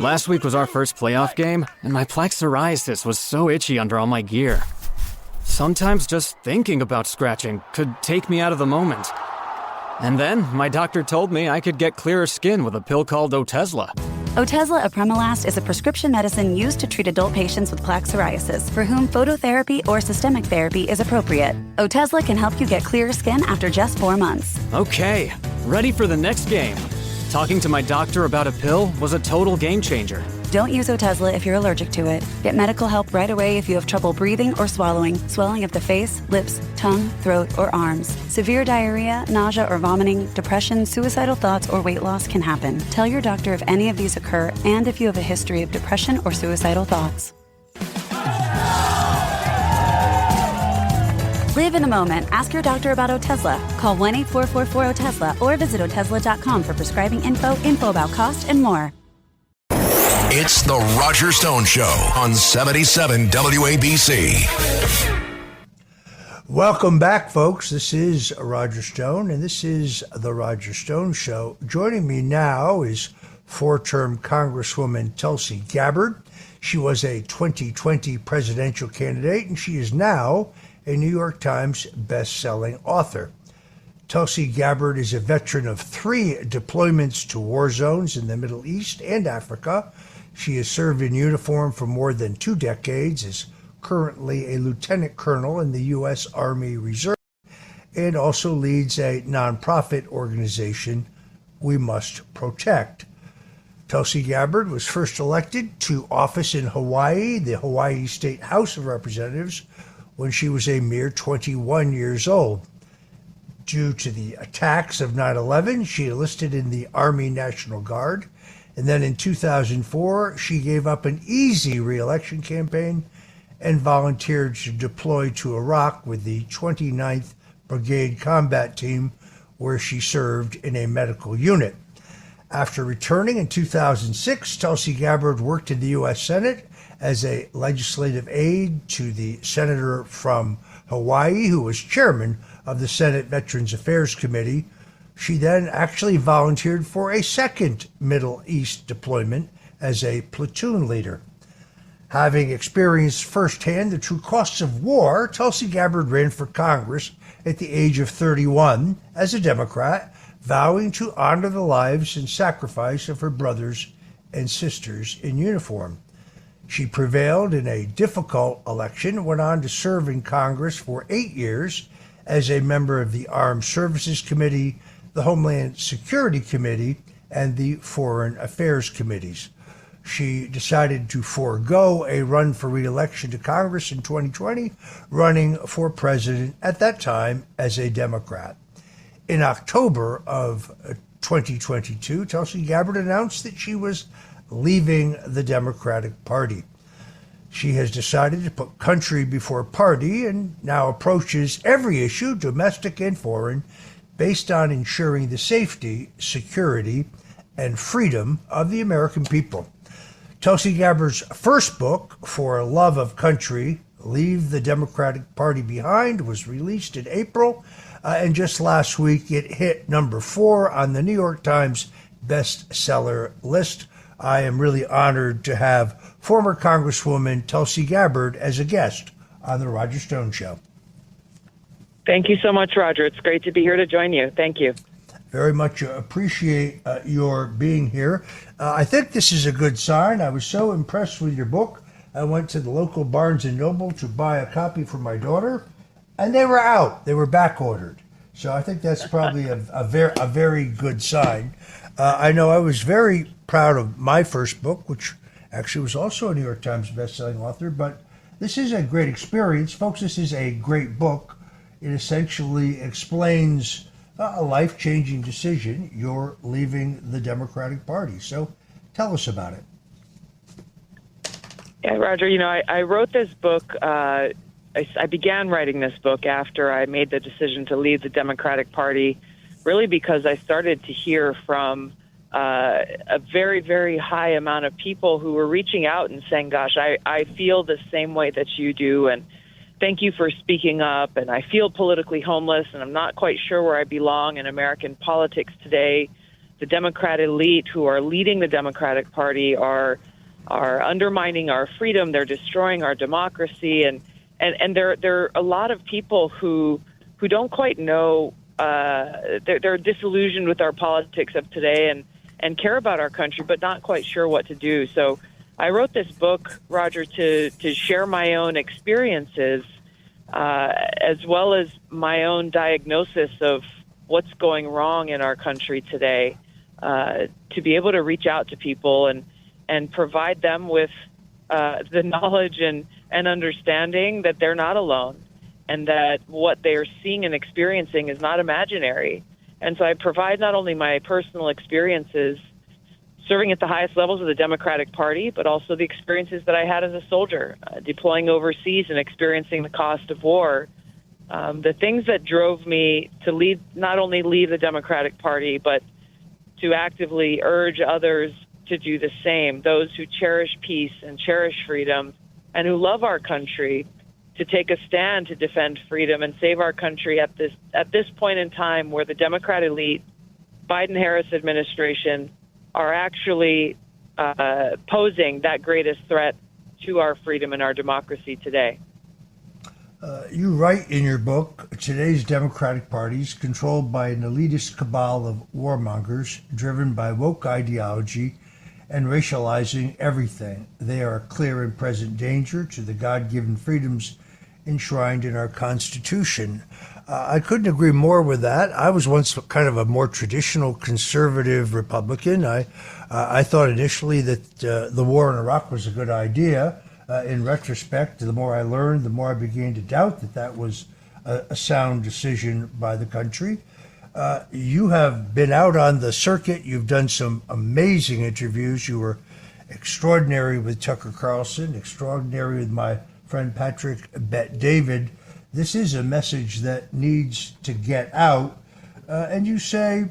Last week was our first playoff game, and my plaque psoriasis was so itchy under all my gear. Sometimes just thinking about scratching could take me out of the moment. And then my doctor told me I could get clearer skin with a pill called Otezla. Otezla apremilast is a prescription medicine used to treat adult patients with plaque psoriasis for whom phototherapy or systemic therapy is appropriate. Otezla can help you get clearer skin after just 4 months. Okay, ready for the next game. Talking to my doctor about a pill was a total game changer. Don't use Otezla if you're allergic to it. Get medical help right away if you have trouble breathing or swallowing, swelling of the face, lips, tongue, throat, or arms. Severe diarrhea, nausea or vomiting, depression, suicidal thoughts, or weight loss can happen. Tell your doctor if any of these occur and if you have a history of depression or suicidal thoughts. Live in the moment. Ask your doctor about Otezla. Call 1-844-4-OTEZLA or visit Otezla.com for prescribing info about cost, and more. It's the Roger Stone Show on 77 WABC. Welcome back, folks. This is Roger Stone, and this is the Roger Stone Show. Joining me now is four-term Congresswoman Tulsi Gabbard. She was a 2020 presidential candidate, and she is now a New York Times best-selling author. Tulsi Gabbard is a veteran of 3 deployments to war zones in the Middle East and Africa. She has served in uniform for more than 2 decades, is currently a lieutenant colonel in the U.S. Army Reserve, and also leads a nonprofit organization, We Must Protect. Tulsi Gabbard was first elected to office in Hawaii, the Hawaii State House of Representatives, when she was a mere 21 years old. Due to the attacks of 9/11, she enlisted in the Army National Guard. And then in 2004, she gave up an easy re-election campaign and volunteered to deploy to Iraq with the 29th Brigade Combat Team, where she served in a medical unit. After returning in 2006, Tulsi Gabbard worked in the U.S. Senate as a legislative aide to the senator from Hawaii, who was chairman of the Senate Veterans Affairs Committee. She then actually volunteered for a second Middle East deployment as a platoon leader. Having experienced firsthand the true costs of war, Tulsi Gabbard ran for Congress at the age of 31 as a Democrat, vowing to honor the lives and sacrifice of her brothers and sisters in uniform. She prevailed in a difficult election and went on to serve in Congress for 8 years as a member of the Armed Services Committee, the Homeland Security Committee, and the Foreign Affairs Committees. She decided to forego a run for re-election to Congress in 2020, running for president at that time as a Democrat. In October of 2022, Tulsi Gabbard announced that she was leaving the Democratic Party. She has decided to put country before party and now approaches every issue, domestic and foreign, based on ensuring the safety, security, and freedom of the American people. Tulsi Gabbard's first book, For Love of Country, Leave the Democratic Party Behind, was released in April, and just last week it hit number 4 on the New York Times bestseller list. I am really honored to have former Congresswoman Tulsi Gabbard as a guest on the Roger Stone Show. Thank you so much, Roger. It's great to be here to join you. Thank you. Very much appreciate your being here. I think this is a good sign. I was so impressed with your book. I went to the local Barnes & Noble to buy a copy for my daughter, and they were out. They were back ordered. So I think that's probably a very good sign. I know I was very proud of my first book, which actually was also a New York Times bestselling author, but this is a great experience. Folks, this is a great book. It essentially explains a life-changing decision. You're leaving the Democratic Party. So tell us about it. Yeah, Roger, I wrote this book. I began writing this book after I made the decision to leave the Democratic Party, really because I started to hear from a very, very high amount of people who were reaching out and saying, gosh, I feel the same way that you do, and thank you for speaking up, and I feel politically homeless, and I'm not quite sure where I belong in American politics today. the Democrat elite who are leading the Democratic Party are undermining our freedom. They're destroying our democracy, and there are a lot of people who don't quite know. They're disillusioned with our politics of today and care about our country, but not quite sure what to do. So I wrote this book, Roger, to share my own experiences, as well as my own diagnosis of what's going wrong in our country today, to be able to reach out to people and provide them with the knowledge and understanding that they're not alone, and that what they're seeing and experiencing is not imaginary. And so I provide not only my personal experiences serving at the highest levels of the Democratic Party, but also the experiences that I had as a soldier, deploying overseas and experiencing the cost of war. The things that drove me to not only leave the Democratic Party, but to actively urge others to do the same, those who cherish peace and cherish freedom and who love our country, to take a stand to defend freedom and save our country at this point in time where the Democrat elite, Biden-Harris administration, are actually posing that greatest threat to our freedom and our democracy today. You write in your book, today's Democratic Party is controlled by an elitist cabal of warmongers driven by woke ideology and racializing everything. They are a clear and present danger to the God-given freedoms enshrined in our Constitution. I couldn't agree more with that. I was once kind of a more traditional conservative Republican. I thought initially that the war in Iraq was a good idea. In retrospect, the more I learned, the more I began to doubt that was a sound decision by the country. You have been out on the circuit. You've done some amazing interviews. You were extraordinary with Tucker Carlson, extraordinary with my friend Patrick Bet-David. This is a message that needs to get out. And you say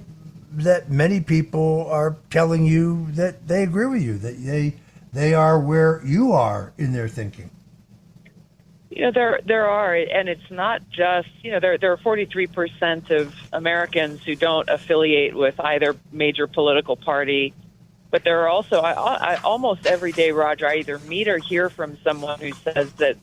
that many people are telling you that they agree with you, that they are where you are in their thinking. You know, there are, and it's not just, there are 43% of Americans who don't affiliate with either major political party, but there are also, I almost every day, Roger, I either meet or hear from someone who says that,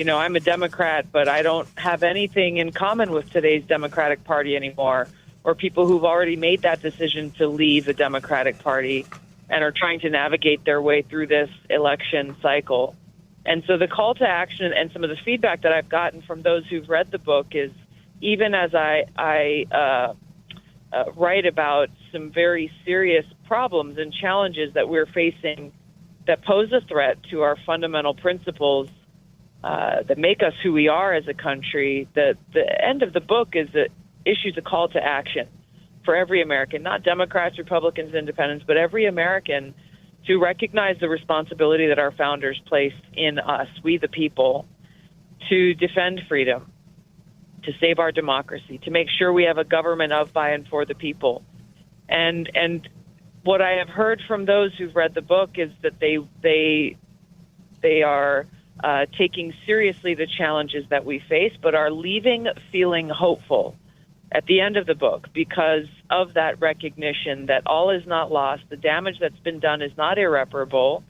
I'm a Democrat, but I don't have anything in common with today's Democratic Party anymore, or people who've already made that decision to leave the Democratic Party and are trying to navigate their way through this election cycle. And so the call to action and some of the feedback that I've gotten from those who've read the book is, even as I write about some very serious problems and challenges that we're facing that pose a threat to our fundamental principles that make us who we are as a country, the end of the book is that issues a call to action for every American, not Democrats, Republicans, Independents, but every American, to recognize the responsibility that our founders placed in us, we the people, to defend freedom, to save our democracy, to make sure we have a government of, by, and for the people. And what I have heard from those who've read the book is that they are taking seriously the challenges that we face, but are leaving feeling hopeful at the end of the book because of that recognition that all is not lost, the damage that's been done is not irreparable,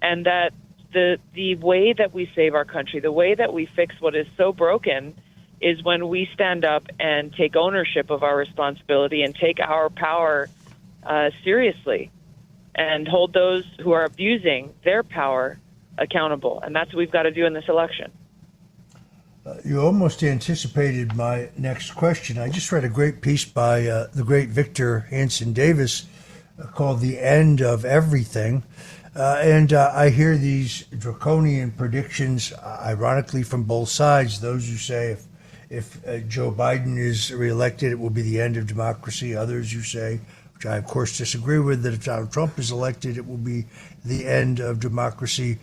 and that the way that we save our country, the way that we fix what is so broken, is when we stand up and take ownership of our responsibility and take our power seriously and hold those who are abusing their power accountable. And that's what we've got to do in this election. You almost anticipated my next question. I just read a great piece by the great Victor Hanson Davis called The End of Everything. And I hear these draconian predictions, ironically, from both sides. Those who say if Joe Biden is reelected, it will be the end of democracy. Others who say, which I, of course, disagree with, that if Donald Trump is elected, it will be the end of democracy.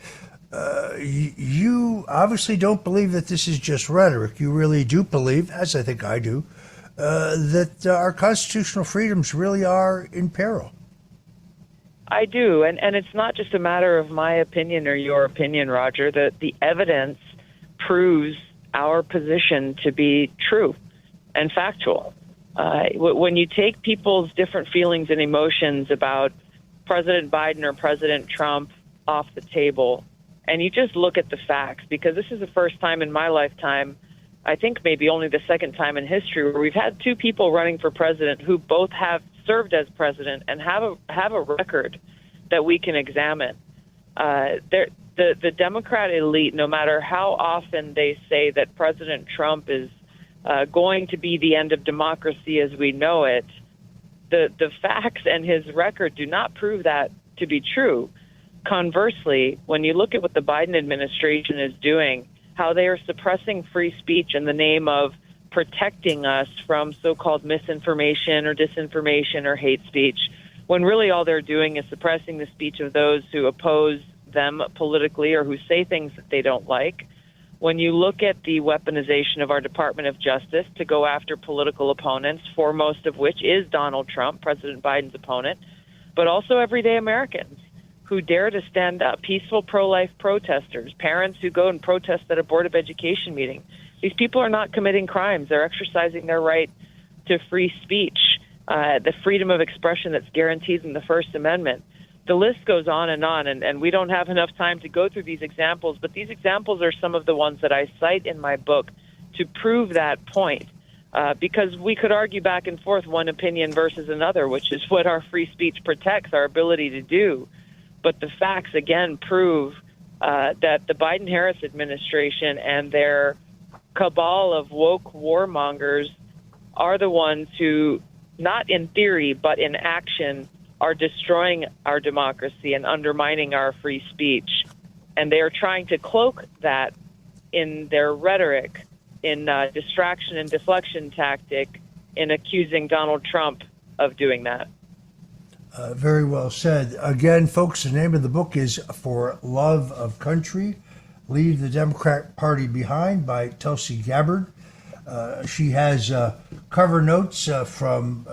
You obviously don't believe that this is just rhetoric. You really do believe, as I think I do, that our constitutional freedoms really are in peril. I do, and it's not just a matter of my opinion or your opinion, Roger, that the evidence proves our position to be true and factual. When you take people's different feelings and emotions about President Biden or President Trump off the table, and you just look at the facts, because this is the first time in my lifetime, I think maybe only the second time in history, where we've had two people running for president who both have served as president and have a record that we can examine. The Democrat elite, no matter how often they say that President Trump is going to be the end of democracy as we know it, the facts and his record do not prove that to be true. Conversely, when you look at what the Biden administration is doing, how they are suppressing free speech in the name of protecting us from so-called misinformation or disinformation or hate speech, when really all they're doing is suppressing the speech of those who oppose them politically or who say things that they don't like. When you look at the weaponization of our Department of Justice to go after political opponents, foremost of which is Donald Trump, President Biden's opponent, but also everyday Americans who dare to stand up, peaceful pro-life protesters, parents who go and protest at a Board of Education meeting. These people are not committing crimes. They're exercising their right to free speech, the freedom of expression that's guaranteed in the First Amendment. The list goes on, and we don't have enough time to go through these examples, but these examples are some of the ones that I cite in my book to prove that point, because we could argue back and forth one opinion versus another, which is what our free speech protects, our ability to do. But the facts, again, prove that the Biden-Harris administration and their cabal of woke warmongers are the ones who, not in theory, but in action, are destroying our democracy and undermining our free speech. And they are trying to cloak that in their rhetoric, in distraction and deflection tactic, in accusing Donald Trump of doing that. Very well said. Again, folks, the name of the book is For Love of Country, Leave the Democrat Party Behind by Tulsi Gabbard. She has cover notes from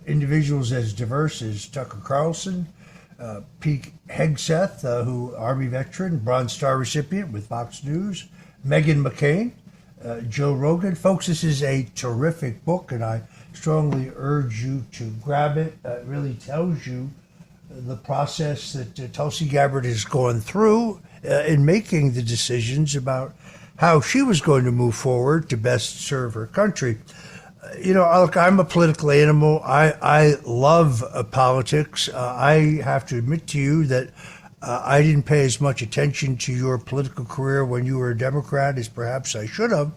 individuals as diverse as Tucker Carlson, Pete Hegseth, who Army veteran, Bronze Star recipient with Fox News, Meghan McCain, Joe Rogan. Folks, this is a terrific book, and I strongly urge you to grab it. It really tells you the process that Tulsi Gabbard has gone through in making the decisions about how she was going to move forward to best serve her country. You know, look, I'm a political animal. I love politics. I have to admit to you that I didn't pay as much attention to your political career when you were a Democrat as perhaps I should have.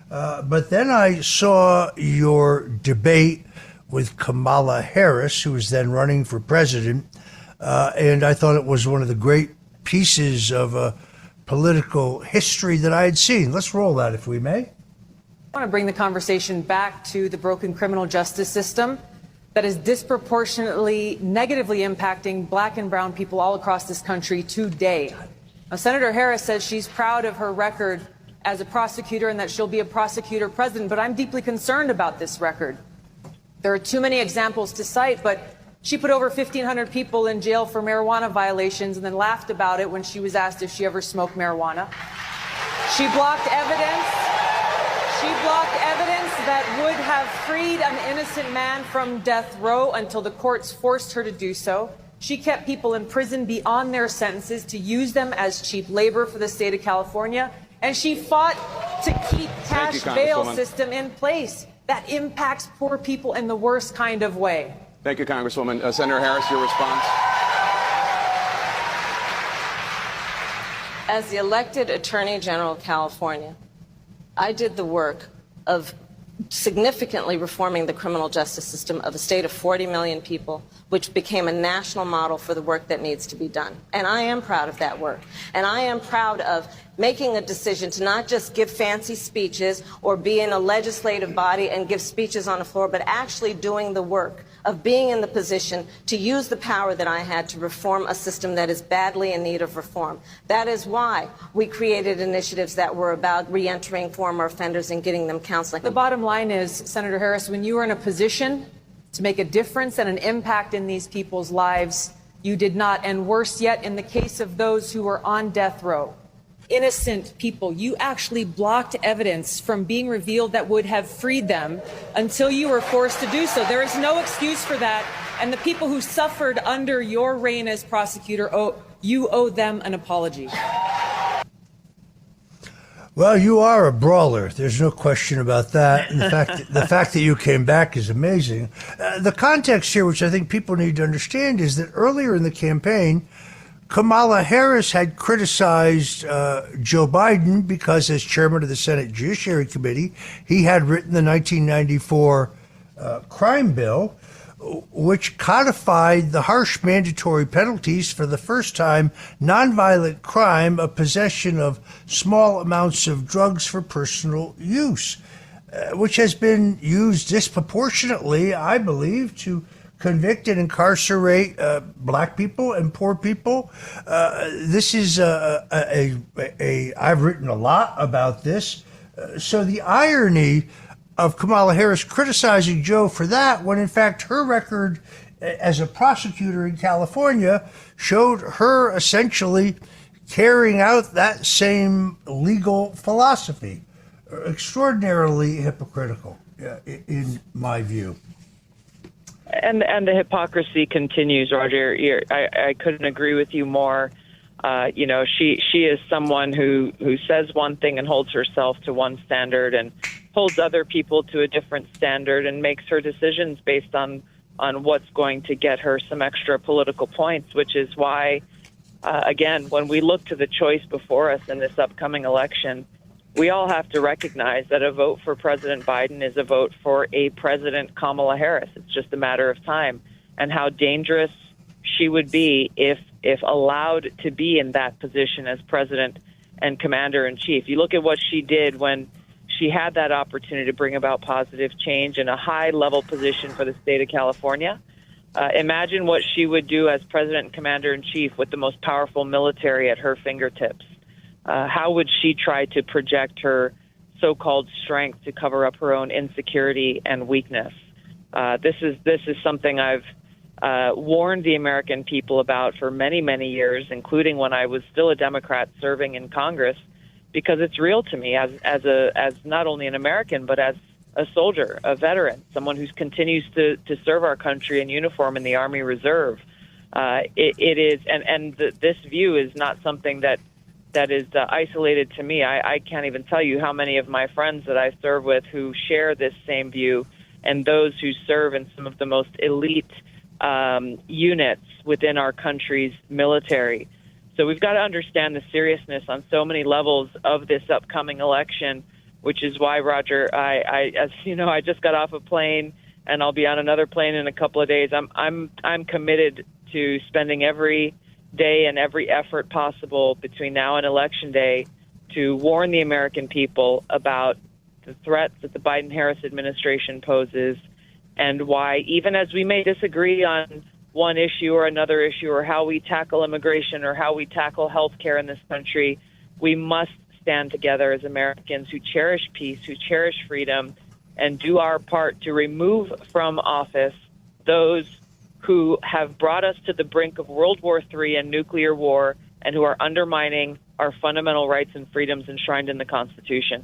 But then I saw your debate with Kamala Harris, who was then running for president, and I thought it was one of the great pieces of political history that I had seen. Let's roll that, if we may. I want to bring the conversation back to the broken criminal justice system that is disproportionately negatively impacting black and brown people all across this country today. Now, Senator Harris says she's proud of her record as a prosecutor and that she'll be a prosecutor president, but I'm deeply concerned about this record. There are too many examples to cite, but she put over 1,500 people in jail for marijuana violations and then laughed about it when she was asked if she ever smoked marijuana. She blocked evidence. She blocked evidence that would have freed an innocent man from death row until the courts forced her to do so. She kept people in prison beyond their sentences to use them as cheap labor for the state of California. And she fought to keep cash bail system in place that impacts poor people in the worst kind of way. Thank you, Congresswoman. Senator Harris, your response. As the elected Attorney General of California, I did the work of significantly reforming the criminal justice system of a state of 40 million people, which became a national model for the work that needs to be done. And I am proud of that work. And I am proud of making a decision to not just give fancy speeches or be in a legislative body and give speeches on the floor, but actually doing the work of being in the position to use the power that I had to reform a system that is badly in need of reform. That is why we created initiatives that were about reentering former offenders and getting them counseling. The bottom line is, Senator Harris, when you were in a position to make a difference and an impact in these people's lives, you did not. And worse yet, in the case of those who were on death row, innocent people. You actually blocked evidence from being revealed that would have freed them until you were forced to do so. There is no excuse for that. And the people who suffered under your reign as prosecutor, you owe them an apology. Well, you are a brawler. There's no question about that. And the fact that you came back is amazing. The context here, which I think people need to understand, is that earlier in the campaign, Kamala Harris had criticized Joe Biden because, as chairman of the Senate Judiciary Committee, he had written the 1994 crime bill, which codified the harsh mandatory penalties for the first time nonviolent crime of possession of small amounts of drugs for personal use, which has been used disproportionately, I believe, to convict and incarcerate black people and poor people. This is I've written a lot about this. So the irony of Kamala Harris criticizing Joe for that, when in fact her record as a prosecutor in California showed her essentially carrying out that same legal philosophy. Extraordinarily hypocritical, in my view. And the hypocrisy continues, Roger. I couldn't agree with you more. She is someone who says one thing and holds herself to one standard and holds other people to a different standard and makes her decisions based on what's going to get her some extra political points, which is why, again, when we look to the choice before us in this upcoming election, we all have to recognize that a vote for President Biden is a vote for a President Kamala Harris. It's just a matter of time, and how dangerous she would be if allowed to be in that position as president and commander-in-chief. You look at what she did when she had that opportunity to bring about positive change in a high-level position for the state of California. Imagine what she would do as president and commander-in-chief with the most powerful military at her fingertips. How would she try to project her so-called strength to cover up her own insecurity and weakness? This is something I've warned the American people about for many, many years, including when I was still a Democrat serving in Congress, because it's real to me as not only an American, but as a soldier, a veteran, someone who continues to serve our country in uniform in the Army Reserve. It is, and this view is not something that is isolated to me. I can't even tell you how many of my friends that I serve with who share this same view, and those who serve in some of the most elite units within our country's military. So we've got to understand the seriousness on so many levels of this upcoming election, which is why, Roger, as you know, I just got off a plane and I'll be on another plane in a couple of days. I'm committed to spending every day and every effort possible between now and Election Day to warn the American people about the threats that the Biden-Harris administration poses, and why, even as we may disagree on one issue or another issue, or how we tackle immigration or how we tackle health care in this country, we must stand together as Americans who cherish peace, who cherish freedom, and do our part to remove from office those who have brought us to the brink of World War III and nuclear war, and who are undermining our fundamental rights and freedoms enshrined in the Constitution.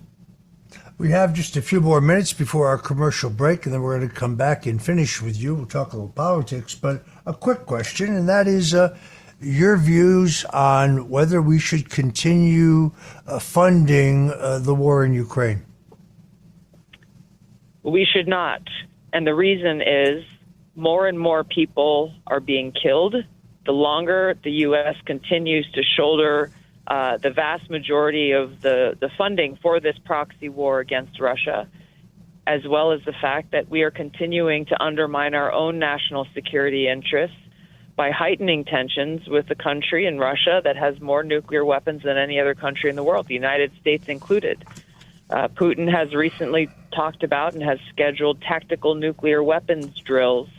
We have just a few more minutes before our commercial break, and then we're going to come back and finish with you. We'll talk a little politics, but a quick question, and that is your views on whether we should continue funding the war in Ukraine. We should not. And the reason is more and more people are being killed. The longer the U.S. continues to shoulder the vast majority of the funding for this proxy war against Russia, as well as the fact that we are continuing to undermine our own national security interests by heightening tensions with a country in Russia that has more nuclear weapons than any other country in the world, the United States included. Putin has recently talked about and has scheduled tactical nuclear weapons drills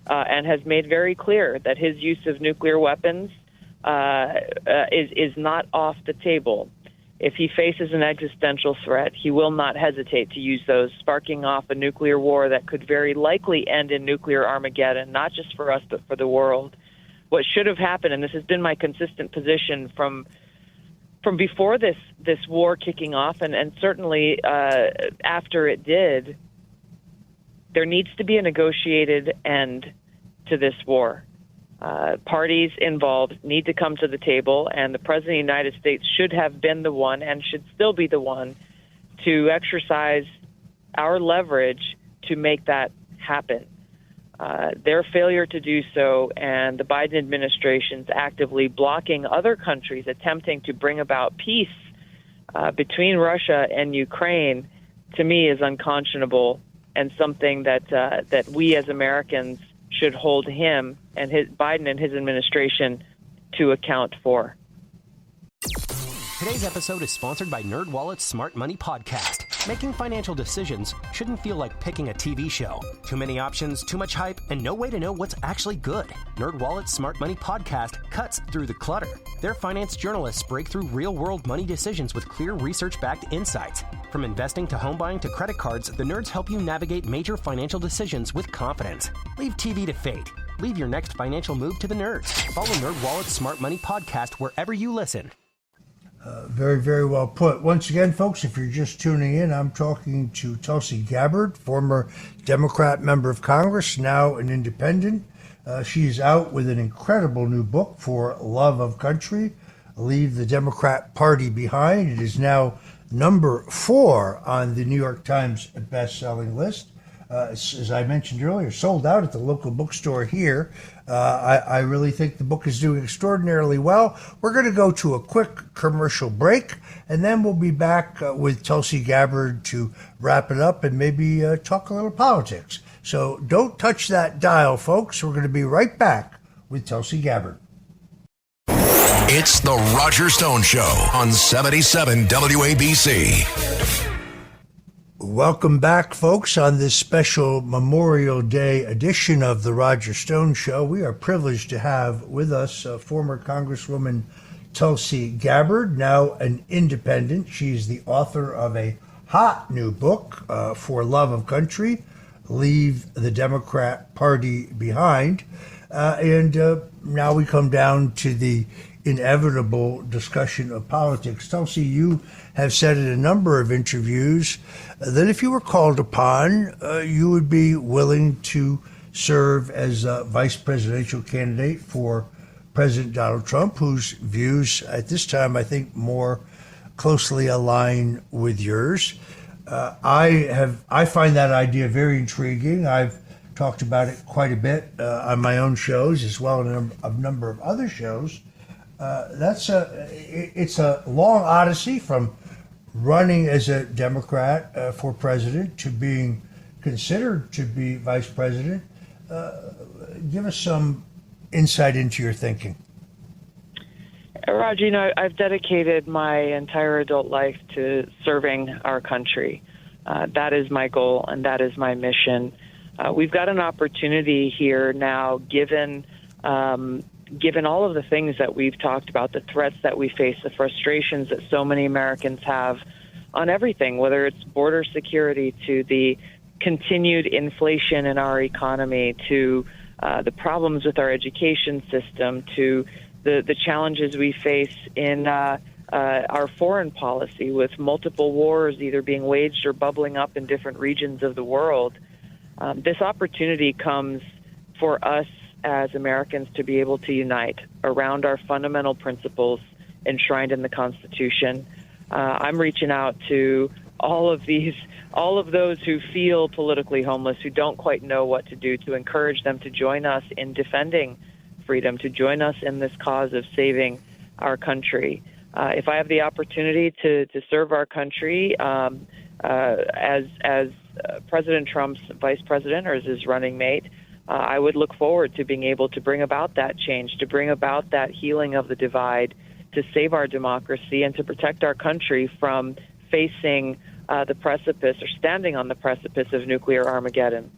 and has made very clear that his use of nuclear weapons is not off the table. If he faces an existential threat, he will not hesitate to use those, sparking off a nuclear war that could very likely end in nuclear Armageddon, not just for us, but for the world. What should have happened, and this has been my consistent position from from before this war kicking off, and certainly after it did, there needs to be a negotiated end to this war. Parties involved need to come to the table, and the President of the United States should have been the one and should still be the one to exercise our leverage to make that happen. Their failure to do so and the Biden administration's actively blocking other countries attempting to bring about peace between Russia and Ukraine, to me, is unconscionable and something that we as Americans should hold him and Biden and his administration to account for. Today's episode is sponsored by NerdWallet's Smart Money Podcast. Making financial decisions shouldn't feel like picking a TV show. Too many options, too much hype, and no way to know what's actually good. NerdWallet's Smart Money Podcast cuts through the clutter. Their finance journalists break through real-world money decisions with clear research-backed insights. From investing to home buying to credit cards, the nerds help you navigate major financial decisions with confidence. Leave TV to fate. Leave your next financial move to the nerds. Follow NerdWallet's Smart Money Podcast wherever you listen. Very, very well put. Once again, folks, if you're just tuning in, I'm talking to Tulsi Gabbard, former Democrat member of Congress, now an independent. She's out with an incredible new book, For Love of Country, Leave the Democrat Party Behind. It is now number 4 on the New York Times best-selling list. As I mentioned earlier, sold out at the local bookstore here. I really think the book is doing extraordinarily well. We're going to go to a quick commercial break, and then we'll be back with Tulsi Gabbard to wrap it up and maybe talk a little politics. So don't touch that dial, folks. We're going to be right back with Tulsi Gabbard. It's the Roger Stone Show on 77 WABC. Welcome back, folks, on this special Memorial Day edition of the Roger Stone Show. We are privileged to have with us former Congresswoman Tulsi Gabbard, now an independent. She's the author of a hot new book, For Love of Country, Leave the Democrat Party Behind. And now we come down to the inevitable discussion of politics. Tulsi, you have said in a number of interviews that if you were called upon, you would be willing to serve as a vice presidential candidate for President Donald Trump, whose views at this time, I think, more closely align with yours. I find that idea very intriguing. I've talked about it quite a bit on my own shows, as well as a number of other shows. It's a long odyssey from running as a Democrat for president to being considered to be vice president. Give us some insight into your thinking. Roger, I've dedicated my entire adult life to serving our country. That is my goal and that is my mission. We've got an opportunity here now, given all of the things that we've talked about, the threats that we face, the frustrations that so many Americans have on everything, whether it's border security to the continued inflation in our economy, to the problems with our education system, to the challenges we face in our foreign policy with multiple wars either being waged or bubbling up in different regions of the world. This opportunity comes for us as Americans to be able to unite around our fundamental principles enshrined in the Constitution. I'm reaching out to all of those who feel politically homeless, who don't quite know what to do, to encourage them to join us in defending freedom, to join us in this cause of saving our country. If I have the opportunity to serve our country as President Trump's vice president or as his running mate, I would look forward to being able to bring about that change, to bring about that healing of the divide, to save our democracy and to protect our country from facing the precipice or standing on the precipice of nuclear Armageddon.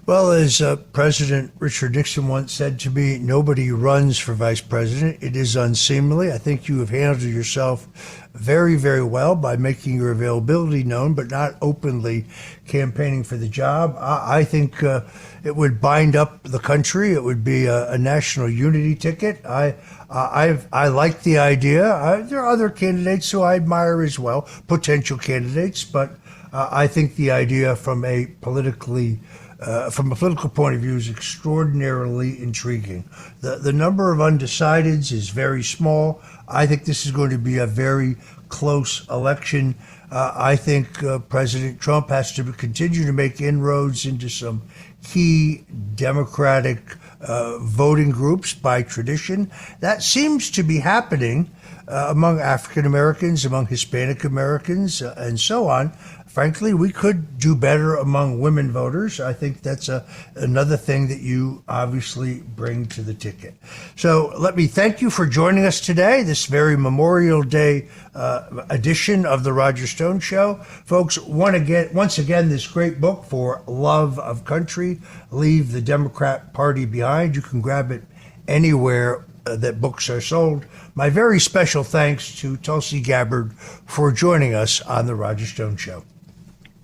Well, as President Richard Nixon once said to me, nobody runs for vice president. It is unseemly. I think you have handled yourself very, very well by making your availability known, but not openly campaigning for the job. I think it would bind up the country. It would be a national unity ticket. I I like the idea. There are other candidates who I admire as well, potential candidates, but I think the idea from a political point of view is extraordinarily intriguing. The number of undecideds is very small. I think this is going to be a very close election. I think President Trump has to continue to make inroads into some key Democratic voting groups by tradition. That seems to be happening among African Americans, among Hispanic Americans, and so on. Frankly, we could do better among women voters. I think that's another thing that you obviously bring to the ticket. So let me thank you for joining us today, this very Memorial Day edition of the Roger Stone Show. Folks, once again, this great book, For Love of Country, Leave the Democrat Party Behind. You can grab it anywhere that books are sold. My very special thanks to Tulsi Gabbard for joining us on the Roger Stone Show.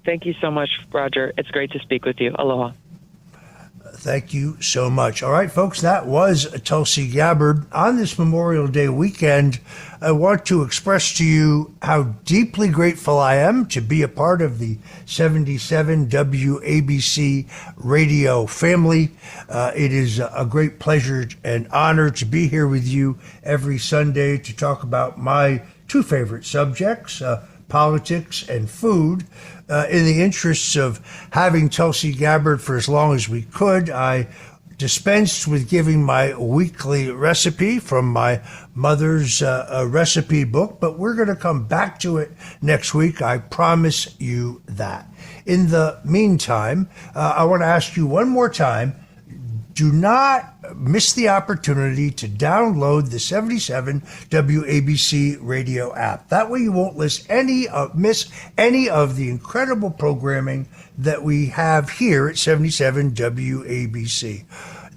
Thank you so much, Roger. It's great to speak with you. Aloha. Thank you so much. All right, folks, that was Tulsi Gabbard. On this Memorial Day weekend, I want to express to you how deeply grateful I am to be a part of the 77 WABC radio family. It is a great pleasure and honor to be here with you every Sunday to talk about my two favorite subjects, politics and food. In the interests of having Tulsi Gabbard for as long as we could, I dispensed with giving my weekly recipe from my mother's recipe book, but we're going to come back to it next week. I promise you that. In the meantime, I want to ask you one more time, do not miss the opportunity to download the 77 WABC radio app. That way you won't miss any of the incredible programming that we have here at 77 WABC.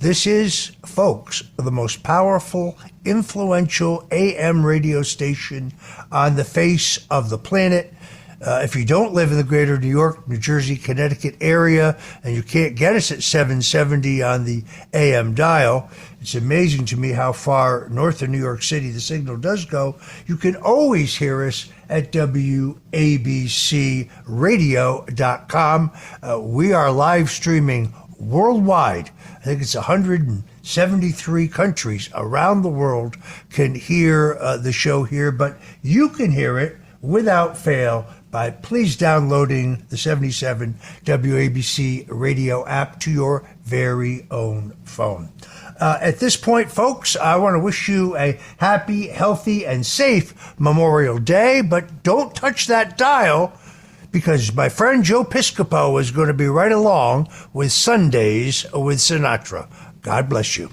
This is, folks, the most powerful, influential AM radio station on the face of the planet. If you don't live in the greater New York, New Jersey, Connecticut area, and you can't get us at 770 on the AM dial, it's amazing to me how far north of New York City the signal does go. You can always hear us at WABCradio.com. We are live streaming worldwide. I think it's 173 countries around the world can hear the show here, but you can hear it without fail by please downloading the 77 WABC radio app to your very own phone. At this point, folks, I want to wish you a happy, healthy, and safe Memorial Day, but don't touch that dial because my friend Joe Piscopo is going to be right along with Sundays with Sinatra. God bless you.